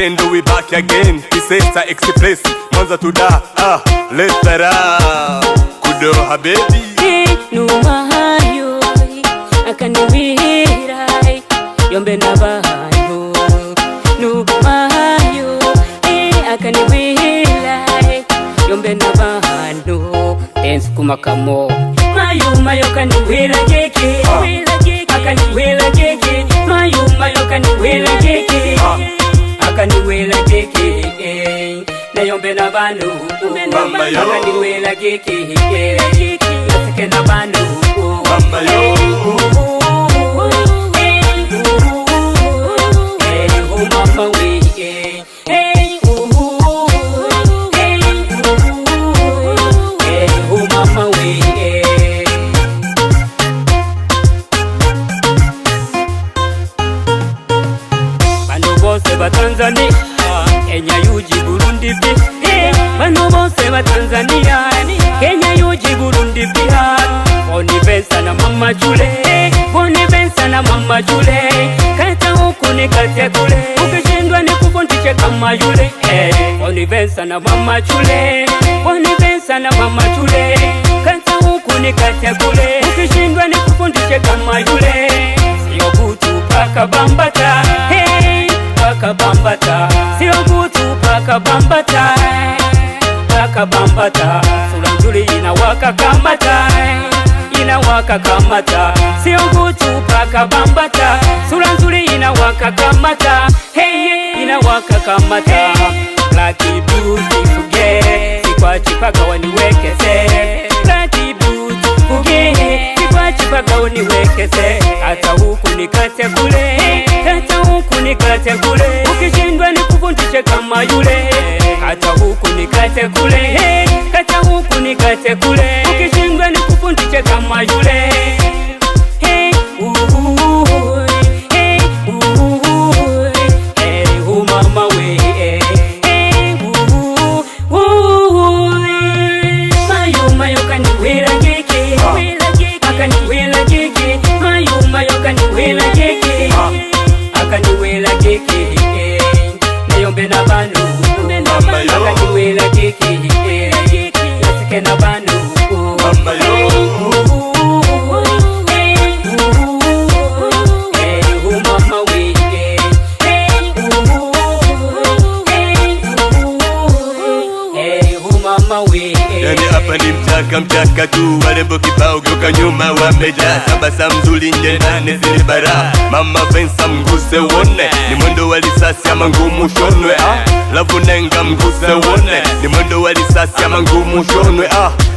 and we back again. Kisesa Express, Mwanza to da, let's kudo habibi. Numahayo, akaniwirai, yombe nabahayo. Numahayo, akaniwirai, yombe nabahayo. Dance kumakamo. Mayo kaniwira keke, akaniwira keke. Mayo kaniwira keke, akaniwira keke. Na yombe nabano, akaniwira keke. Nasike nabano, mama yo. Mama we, mama we. Bano bose ba Tanzania, Kenya yuji Burundi bi. Bano bose ba Tanzania, Kenya yuji Burundi bi. Boni Bensa na mama Jule, Boni Bensa na mama Jule. Kata huku ni kate kule, ukishindwa ni kufundishe kama yule. Boni Bensa na mama Jule, Boni Bensa na mama Jule. Kata huku ni kate kule, ukishindwa ni kufundishe kama yule. Sio butu paka bambata, paka bambata. Sio butu paka bambata, paka bambata. Sura nzuri inawaka kamata, inawaka kamata. Sio butu paka bambata, sura nzuri inawaka kamata. Inawaka kamata. Black beautiful girl, sikwachi paka waniwekeze. Black beautiful girl, sikwachi paka waniwekeze. Hata huku nikate kule, hata huku nikate kule. Ukishindwa ni kufundishe kama yule. Hata huku nikate kule, hata huku nikate kule. Ukishindwa ni kufundishe kama yule. Mama we, mayo kaniwira keke, akaniwira keke. Mayo kaniwira keke, akaniwira keke. Nayombe na bano, akaniwira keke. Nasike na bano, mama yo. mama we, mama we. Yani hapa ni mchaka tu, warembo kibao geuka nyuma wamejaa. Tabasamu nzuri nje ndani zile bara. Mama Bensa mguse uone, ni mwendo wa risasi ama ngumu shonwe. Lavu nenga mguse uone, ni mwendo wa risasi ama ngumu shonwe.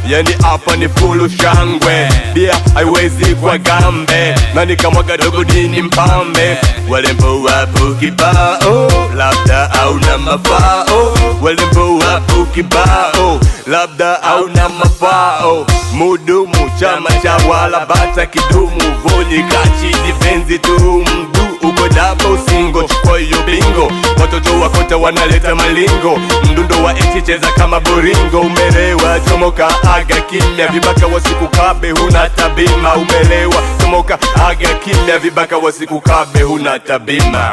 Yani hapa ni fulu shangwe, bia haiwezi kwa gambe. Nani kamwaga dogo dini mpambe. Warembo wapo kibao, labda hauna mafao. Warembo wapo kibao, labda hauna mafao. Mudumu chama cha wala bata kidumu. Vonyi kachi difenzi tu mdu. Uko double single, chukua hiyo bingo. Watoto wakota wanaleta malingo. Mdundo wa eti cheza kama boringo. Umelewa chomoka aga kimya, vibaka wasikukabe huna tabima. Umelewa chomoka aga kimya, vibaka wasikukabe huna tabima.